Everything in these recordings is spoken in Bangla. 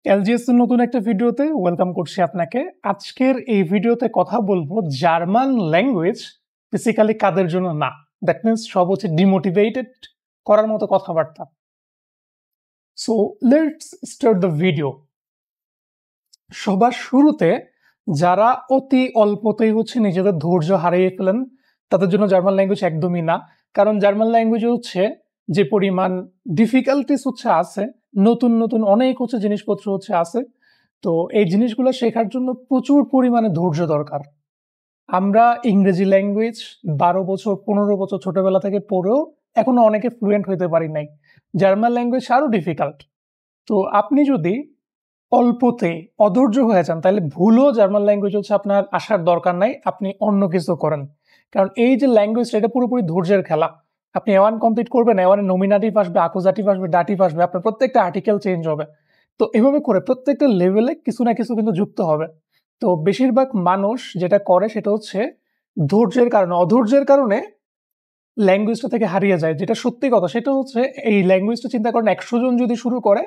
এলজিএস এর নতুন একটা ভিডিওতে ওয়েলকাম করছি আপনাকে। আজকের এই ভিডিওতে কথা বলবো জার্মান ল্যাঙ্গুয়েজ বেসিক্যালি কাদের জন্য না। দ্যাট মিনস সব হচ্ছে ডিমোটিভেটেড করার মতো কথাবার্তা। So let's start the video. সবার শুরুতে যারা অতি অল্পতেই হচ্ছে নিজেদের ধৈর্য হারিয়ে ফেলেন তাদের জন্য জার্মান ল্যাঙ্গুয়েজ একদমই না। কারণ জার্মান ল্যাঙ্গুয়েজে হচ্ছে যে পরিমাণ ডিফিকাল্টিস হচ্ছে আছে, নতুন নতুন অনেক হচ্ছে জিনিসপত্র হচ্ছে আছে। তো এই জিনিসগুলো শেখার জন্য প্রচুর পরিমাণে ধৈর্য দরকার। আমরা ইংরেজি ল্যাঙ্গুয়েজ 12 বছর 15 বছর ছোটবেলা থেকে পড়েও এখনো অনেকে ফ্লুয়েন্ট হইতে পারি নাই। জার্মান ল্যাঙ্গুয়েজ আরও ডিফিকাল্ট। তো আপনি যদি অল্পতে অধৈর্য হয়ে যান তাহলে ভুলও জার্মান ল্যাঙ্গুয়েজ হচ্ছে আপনার আসার দরকার নাই, আপনি অন্য কিছু করেন। কারণ এই যে ল্যাঙ্গুয়েজটা এটা পুরোপুরি ধৈর্যের খেলা। আপনি A1 কমপ্লিট করবেন, A1 এর নমিনাটিভ আসবে, আকুজাটিভ আসবে, ডাটিভ আসবে, আপনার প্রত্যেকটা আর্টিকেল চেঞ্জ হবে। তো এভাবে করে প্রত্যেকটা লেভেলে কিছু না কিছু কিন্তু যুক্ত হবে। তো বেশিরভাগ মানুষ যেটা করে সেটা হচ্ছে ধৈর্যের কারণে, অধৈর্যের কারণে ল্যাঙ্গুয়েজটা থেকে হারিয়ে যায়। যেটা সত্যি কথা সেটা হচ্ছে এই ল্যাঙ্গুয়েজটা চিন্তা করেন 100 জন যদি শুরু করে,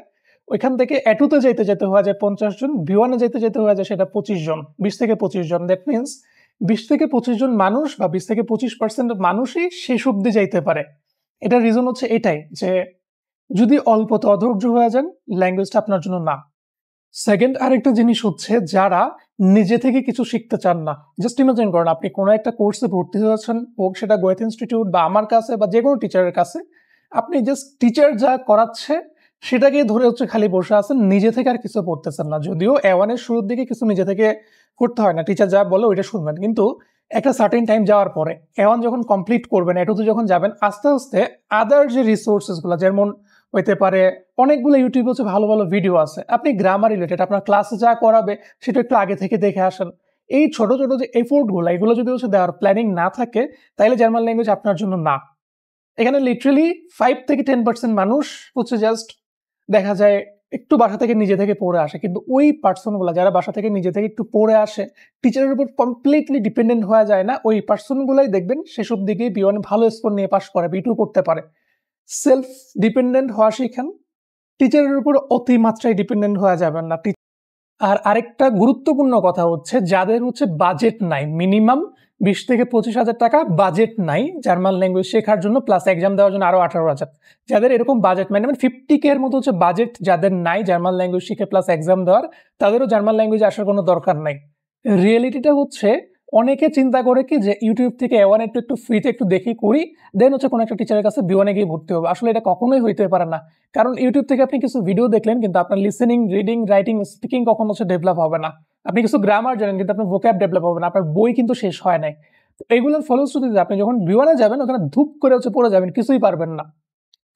ওইখান থেকে A2-তে যেতে যেতে হয়ে যায় 50 জন, B1-এ যেতে যেতে হয়ে যায় সেটা 25 জন, 20 থেকে 25 জন। দ্যাট মিনস 20 থেকে 25 জন মানুষ বা 20 থেকে 25% মানুষই শেষ অব্দি যাইতে পারে। এটার রিজন হচ্ছে এটাই যে যদি অল্পতে অধৈর্য হয়ে যান ল্যাঙ্গুয়েজটা আপনার জন্য না। সেকেন্ড আরেকটা জিনিস হচ্ছে যারা নিজে থেকে কিছু শিখতে চান না। জাস্ট ইমাজিন করেন আপনি কোনো একটা কোর্সে ভর্তি হয়েছেন, হোক সেটা গোয়েথ ইনস্টিটিউট বা আমার কাছে বা যে কোনো টিচারের কাছে, আপনি জাস্ট টিচার যা করাচ্ছে সেটাকে ধরে হচ্ছে খালি বসে আছেন, নিজে থেকে আর কিছু পড়তেছেন না। যদিও A1 এর শুরুর দিকে কিছু নিজে থেকে করতে হয় না, টিচার যা বলে ওইটা শুনবেন, কিন্তু একটা সার্টেন টাইম যাওয়ার পরে A1 যখন কমপ্লিট করবেন, A2-তে যখন যাবেন, আস্তে আস্তে আদার যে রিসোর্সেসগুলো যেমন হইতে পারে অনেকগুলো ইউটিউবে হচ্ছে ভালো ভালো ভিডিও আছে, আপনি গ্রামার রিলেটেড আপনার ক্লাসে যা করাবে সেটা একটু আগে থেকে দেখে আসেন। এই ছোট ছোট যে এফোর্টগুলো এগুলো যদি হচ্ছে দেওয়ার প্ল্যানিং না থাকে তাহলে জার্মান ল্যাঙ্গুয়েজ আপনার জন্য না। এখানে লিটারালি 5 থেকে 10% মানুষ হচ্ছে জাস্ট দেখা যায় একটু বাসা থেকে নিজে থেকে পড়ে আসে, কিন্তু ওই পার্সনগুলো যারা বাসা থেকে নিজে থেকে একটু পড়ে আসে, টিচারের উপর কমপ্লিটলি ডিপেন্ডেন্ট হয়ে যায় না, ওই পার্সনগুলাই দেখবেন সেসব দিকে B1 ভালো স্কোর নিয়ে পাস করে, B2 করতে পারে। সেলফ ডিপেন্ডেন্ট হওয়া শিখেন, টিচারের উপর অতিমাত্রায় ডিপেন্ডেন্ট হয়ে যাবেন না। আর আরেকটা গুরুত্বপূর্ণ কথা হচ্ছে যাদের হচ্ছে বাজেট নাই, মিনিমাম 20 থেকে 25 হাজার টাকা বাজেট নাই জার্মান ল্যাঙ্গুয়েজ শেখার জন্য, প্লাস এক্সাম দেওয়ার জন্য আরো 18 হাজার, যাদের এরকম বাজেট মানে 50K এর মতো হচ্ছে বাজেট যাদের নাই জার্মান ল্যাঙ্গুয়েজ শিখে প্লাস এক্সাম দেওয়ার, তাদেরও জার্মান ল্যাঙ্গুয়েজ আসার কোনো দরকার নাই। রিয়েলিটিটা হচ্ছে অনেকে চিন্তা করে কি যে ইউটিউব থেকে A1 একটু ফ্রিতে একটু দেখি করি, দেন হচ্ছে কোনো একটা টিচারের কাছে B1-এ গিয়ে ভর্তি হবে। আসলে এটা কখনোই হইতে পারে না। কারণ ইউটিউব থেকে আপনি কিছু ভিডিও দেখলেন কিন্তু আপনার লিসেনিং, রিডিং, রাইটিং, স্পিকিং কখনো হচ্ছে ডেভেলপ হবে না। আপনি কিছু গ্রামার জানেন কিন্তু আপনার ভোক্যাব ডেভেলপ হবে না, আপনার বই কিন্তু শেষ হয় নাই। তো এইগুলোর ফলশ্রুতিতে আপনি যখন B1-এ যাবেন ওখানে ধূপ করে হচ্ছে পড়ে যাবেন, কিছুই পারবেন না।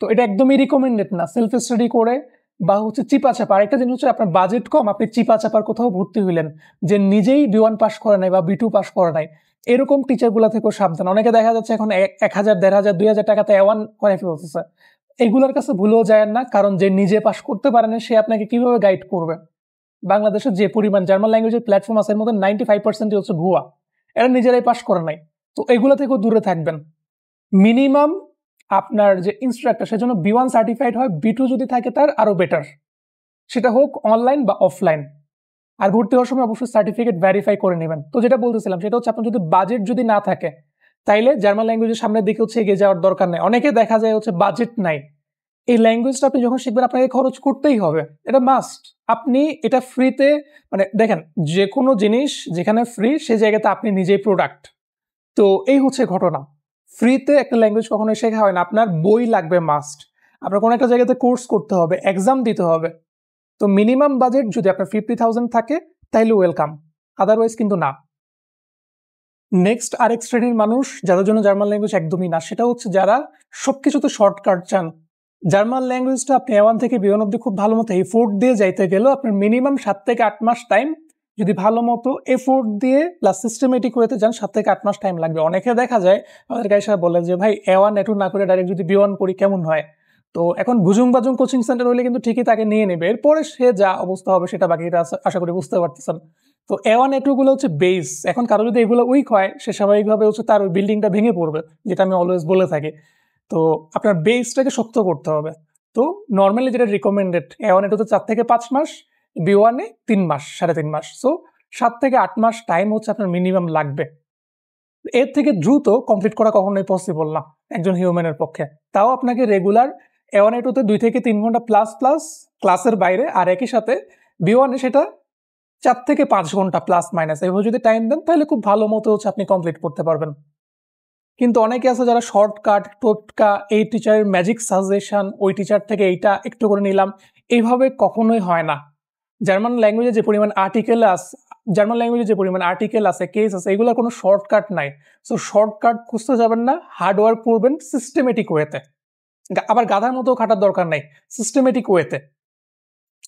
তো এটা একদমই রিকমেন্ডেড না সেলফ স্টাডি করে বা হচ্ছে চিপা চাপা। আরেকটা জিনিস হচ্ছে আপনার বাজেট কম, আপনি চিপা চাপার কোথাও ভর্তি হইলেন যে নিজেই B1 পাস করে নাই বা B2 পাস করে নাই, এরকম টিচারগুলো থেকেও সাবধান। অনেকে দেখা যাচ্ছে এখন 1000, 1500, 2000 টাকাতে A1 করে ফেলতেছে। এগুলোর কাছে ভুলেও যায় না, কারণ যে নিজে পাস করতে পারে না সে আপনাকে কিভাবে গাইড করবে। বাংলাদেশে যে পরিমাণ জার্মান ল্যাঙ্গুয়েজের প্ল্যাটফর্ম আছে এর মধ্যে 95% হচ্ছে ভুয়া, এরা নিজেরাই পাস করে নাই। তো এগুলো থেকেও দূরে থাকবেন। মিনিমাম আপনার যে ইনস্ট্রাক্টর সেজন্য B1 সার্টিফাইড হয়, B2 যদি থাকে তার আরো বেটার, সেটা হোক অনলাইন বা অফলাইন। আর ভর্তি হওয়ার সময় অবশ্যই সার্টিফিকেট ভেরিফাই করে নেবেন। তো যেটা বলতেছিলাম সেটা হচ্ছে আপনার যদি বাজেট যদি না থাকে তাইলে জার্মান ল্যাঙ্গুয়েজের সামনের দিকে হচ্ছে এগিয়ে যাওয়ার দরকার নেই। অনেকে দেখা যায় হচ্ছে বাজেট নাই, এই ল্যাঙ্গুয়েজটা আপনি যখন শিখবেন আপনাকে খরচ করতেই হবে, এটা মাস্ট। আপনি এটা ফ্রিতে, মানে দেখেন যে কোনো জিনিস যেখানে ফ্রি সেই জায়গাতে আপনি নিজেই প্রোডাক্ট। তো এই হচ্ছে ঘটনা। ফ্রিতে একটা ল্যাঙ্গুয়েজ কখনোই শেখা হয় না, আপনার বই লাগবে মাস্ট, আপনার কোনো একটা জায়গাতে কোর্স করতে হবে, এক্সাম দিতে হবে। তো মিনিমাম বাজেট যদি আপনার 50,000 থাকে তাইলে ওয়েলকাম, আদারওয়াইজ কিন্তু না। নেক্সট আরেক শ্রেণীর মানুষ যাদের জন্য জার্মান ল্যাঙ্গুয়েজ একদমই না, সেটা হচ্ছে যারা সবকিছুতে শর্টকাট চান। জার্মান ল্যাঙ্গুয়েজটা আপনি A1 থেকে B1 অব্দি খুব ভালো মতো এফোর্ট দিয়ে যাইতে গেলেও আপনার মিনিমাম 7 থেকে 8 মাস টাইম, যদি ভালো মতো এফোর্ট দিয়ে প্লাস সিস্টেমেটিক হতে যান 7 থেকে 8 মাস টাইম লাগবে। অনেকে দেখা যায় আমাদের গাইড সাহেব বলে যে ভাই A1 A2 না করে ডাইরেক্ট যদি B1 করি কেমন হয়। তো এখন ভুজুং বাজুং কোচিং সেন্টার হলে কিন্তু ঠিকই তাকে নিয়ে নেবে, এরপরে সে যা অবস্থা হবে সেটা বাকিটা আশা করি বুঝতে পারতেছেন। তো A1 A2 গুলো হচ্ছে বেস। এখন কারো যদি এগুলো উইক হয় সে স্বাভাবিকভাবে হচ্ছে তার ওই বিল্ডিংটা ভেঙে পড়বে, যেটা আমি অলওয়েজ বলে থাকি। তো আপনার বেসটাকে শক্ত করতে হবে। তো নর্মালি যেটা রিকমেন্ডেড A1 A2 তে 4 থেকে 5 মাস, B1-এ 3 মাস, 3.5 মাস। সো 7 থেকে 8 মাস টাইম হচ্ছে আপনার মিনিমাম লাগবে। এর থেকে দ্রুত কমপ্লিট করা কখনোই পসিবল না একজন হিউম্যানের পক্ষে। তাও আপনাকে রেগুলার A1 A2-তে 2 থেকে 3 ঘন্টা প্লাস ক্লাসের বাইরে, আর একই সাথে B1-এ সেটা 4 থেকে 5 ঘন্টা প্লাস মাইনাস এভাবে যদি টাইম দেন তাহলে খুব ভালো মতো হচ্ছে আপনি কমপ্লিট করতে পারবেন। কিন্তু অনেকে আছে যারা শর্টকাট, টোটকা, এই টিচারের ম্যাজিক সাজেশন, ওই টিচার থেকে এইটা একটু করে নিলাম, এইভাবে কখনোই হয় না। জার্মান ল্যাঙ্গুয়েজে যে পরিমাণ আর্টিকেল আছে, কেস আছে, এগুলোর কোনো শর্টকাট নাই। সো শর্টকাট খুঁজতে যাবেন না, হার্ডওয়ার্ক করবেন সিস্টেমেটিক ওয়েতে। আবার গাধার মতো খাটার দরকার নাই, সিস্টেমেটিক ওয়েতে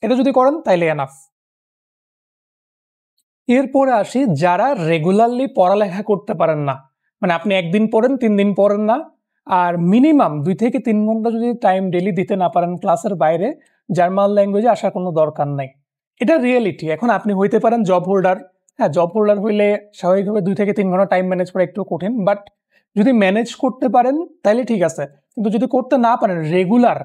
এটা যদি করেন তাইলে এনাফ। এরপরে আসি যারা রেগুলারলি পড়ালেখা করতে পারেন না, মানে আপনি একদিন পড়েন 3 দিন পড়েন না, আর মিনিমাম 2 থেকে 3 ঘন্টা যদি টাইম ডেলি দিতে না পারেন ক্লাসের বাইরে, জার্মান ল্যাঙ্গুয়েজে আসার কোনো দরকার নাই। এটা রিয়েলিটি। এখন আপনি হইতে পারেন জব হোল্ডার, হ্যাঁ জব হোল্ডার হইলে স্বাভাবিকভাবে 2 থেকে 3 ঘন্টা টাইম ম্যানেজ করা একটু কঠিন, বাট যদি ম্যানেজ করতে পারেন তাহলে ঠিক আছে। কিন্তু যদি করতে না পারেন, রেগুলার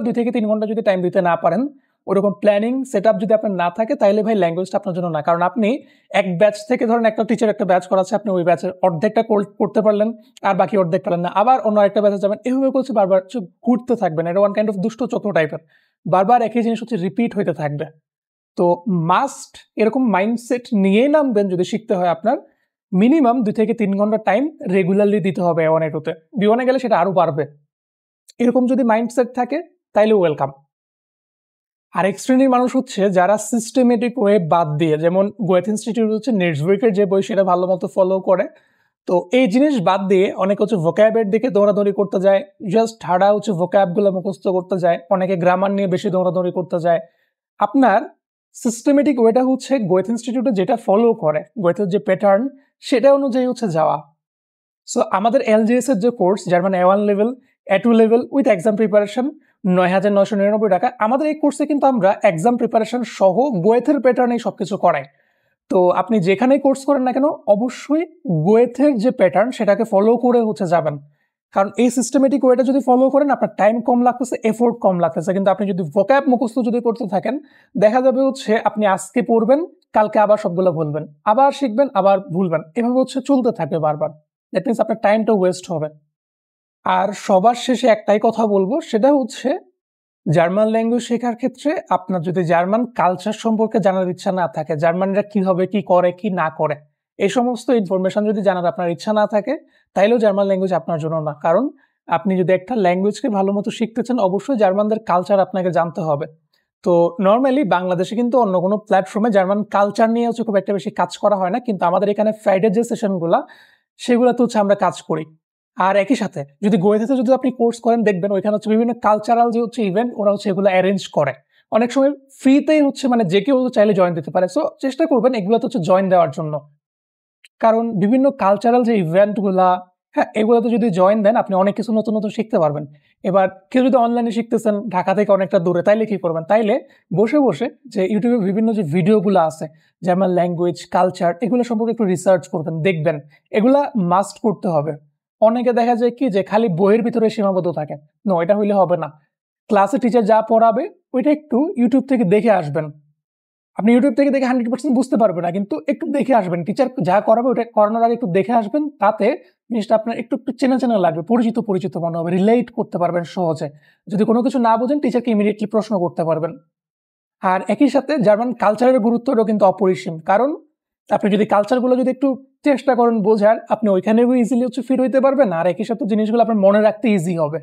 2 থেকে 3 ঘন্টা যদি টাইম দিতে না পারেন, ওরকম প্ল্যানিং সেট আপ যদি আপনার না থাকে, তাহলে ভাই ল্যাঙ্গুয়েজটা আপনার জন্য না। কারণ আপনি এক ব্যাচ থেকে ধরেন একটা টিচার একটা ব্যাচ করাচ্ছে, আপনি ওই ব্যাচের অর্ধেকটা করতে পারলেন আর বাকি অর্ধেক পারলেন না, আবার অন্য একটা ব্যাচে যাবেন, এভাবে করছে বারবার ঘুরতে থাকবেন। এটা ওয়ান কাইন্ড অফ দুষ্ট চক্র টাইপের, বারবার একই জিনিস হচ্ছে রিপিট হইতে থাকবে। তো মাস্ট এরকম মাইন্ডসেট নিয়েই নামবেন যদি শিখতে হয় আপনার। মিনিমাম 2 থেকে 3 ঘন্টা টাইম রেগুলারলি দিতে হবে A1 A2-তে। B1-এ গেলে সেটা আরো বাড়বে। এরকম যদি মাইন্ডসেট থাকে তাইলে ওয়েলকাম। আরেক শ্রেণীর মানুষ হচ্ছে যারা সিস্টেমেটিক ওয়ে বাদ দিয়ে, যেমন গোয়েথ ইনস্টিটিউট হচ্ছে নেটসউইকের যে বই সেটা ভালো মতো ফলো করে, তো এই জিনিস বাদ দিয়ে অনেকে হচ্ছে ভোক্যাবের দিকে দৌড়াদৌড়ি করতে যায়, জাস্ট হার্ডা হচ্ছে ভোক্যাবগুলো মুখস্থ করতে যায়, অনেকে গ্রামার নিয়ে বেশি দৌড়াদৌড়ি করতে যায়। আপনার সিস্টেমেটিক ওয়েটা হচ্ছে গোয়েথ ইনস্টিটিউটে যেটা ফলো করে, গোয়েথের যে প্যাটার্ন সেটা অনুযায়ী হচ্ছে যাওয়া। সো আমাদের LGS এর যে course German A1 level, A2 level with exam preparation 9,999 টাকা, আমাদের এই কোর্সে কিন্তু আমরা এক্সাম প্রিপারেশন সহ গোয়েথের প্যাটার্নেই সবকিছু করাই। তো আপনি যেখানেই কোর্স করেন না কেন অবশ্যই গোয়েথের যে প্যাটার্ন সেটাকে ফলো করে হচ্ছে যাবেন। কারণ এই সিস্টেমেটিক ওয়েটা যদি ফলো করেন আপনার টাইম কম লাগতেছে, এফোর্ট কম লাগতেছে। কিন্তু আপনি যদি ভোক্যাব মুখস্থ যদি করতে থাকেন, দেখা যাবে হচ্ছে আপনি আজকে পড়বেন, কালকে আবার সবগুলো ভুলবেন, আবার শিখবেন, আবার ভুলবেন, এভাবে হচ্ছে চলতে থাকবে বারবার। দ্যাট মিনস আপনার টাইমটা ওয়েস্ট হবে। আর সবার শেষে একটাই কথা বলবো, সেটা হচ্ছে জার্মান ল্যাঙ্গুয়েজ শেখার ক্ষেত্রে আপনার যদি জার্মান কালচার সম্পর্কে জানার ইচ্ছা না থাকে, জার্মানরা কিভাবে কি করে কি না করে, এই সমস্ত ইনফরমেশন যদি জানার আপনার ইচ্ছা না থাকে, তাইলেও জার্মান ল্যাঙ্গুয়েজ আপনার জন্য না। কারণ আপনি যদি একটা ল্যাঙ্গুয়েজকে ভালো মতো শিখতে চান, অবশ্যই জার্মানদের কালচার আপনাকে জানতে হবে। তো নর্মালি বাংলাদেশে কিন্তু অন্য কোনো প্ল্যাটফর্মে জার্মান কালচার নিয়ে হচ্ছে খুব একটা বেশি কাজ করা হয় না, কিন্তু আমাদের এখানে ফ্রাইডে যে সেশনগুলো সেগুলোতে হচ্ছে আমরা কাজ করি। আর একই সাথে যদি গোয়েথেতে যদি আপনি কোর্স করেন, দেখবেন ওইখানে হচ্ছে বিভিন্ন কালচারাল যে হচ্ছে ইভেন্ট ওরা হচ্ছে এগুলো অ্যারেঞ্জ করে, অনেক সময় ফ্রিতেই হচ্ছে, মানে যে কেউ চাইলে জয়েন দিতে পারে। সো চেষ্টা করবেন এগুলোতে হচ্ছে জয়েন দেওয়ার জন্য, কারণ বিভিন্ন কালচারাল যে ইভেন্টগুলা, হ্যাঁ এগুলোতে যদি জয়েন দেন আপনি অনেক কিছু নতুন নতুন শিখতে পারবেন। এবার কেউ যদি অনলাইনে শিখতেছেন ঢাকা থেকে অনেকটা দূরে, তাইলে কি করবেন? তাইলে বসে বসে যে ইউটিউবে বিভিন্ন যে ভিডিওগুলো আছে জার্মান ল্যাঙ্গুয়েজ কালচার, এগুলো সম্পর্কে একটু রিসার্চ করবেন, দেখবেন, এগুলা মাস্ট করতে হবে। অনেকে দেখা যায় কি যে খালি বইয়ের ভিতরে সীমাবদ্ধ থাকে, নো, এটা হইলে হবে না। ক্লাসে টিচার যা পড়াবে ওইটা একটু ইউটিউব থেকে দেখে আসবেন। আপনি ইউটিউব থেকে দেখে 100% বুঝতে পারবেন না, কিন্তু একটু দেখে আসবেন, টিচার যা করাবে ওটা করানোর আগে একটু দেখে আসবেন, তাতে জিনিসটা আপনার একটু একটু চেনা চেনা লাগবে, পরিচিত পরিচিত মনে হবে, রিলেট করতে পারবেন সহজে। যদি কোনো কিছু না বোঝেন টিচারকে ইমিডিয়েটলি প্রশ্ন করতে পারবেন। আর একই সাথে জার্মান কালচারের গুরুত্বটাও কিন্তু অপরিসীম, কারণ আপনি যদি কালচারগুলো যদি একটু চেষ্টা করেন বোঝার, আপনি ওইখানেও ইজিলি হচ্ছে ফিট হইতে পারবেন, আর একই সাথে জিনিসগুলো আপনার মনে রাখতে ইজি হবে।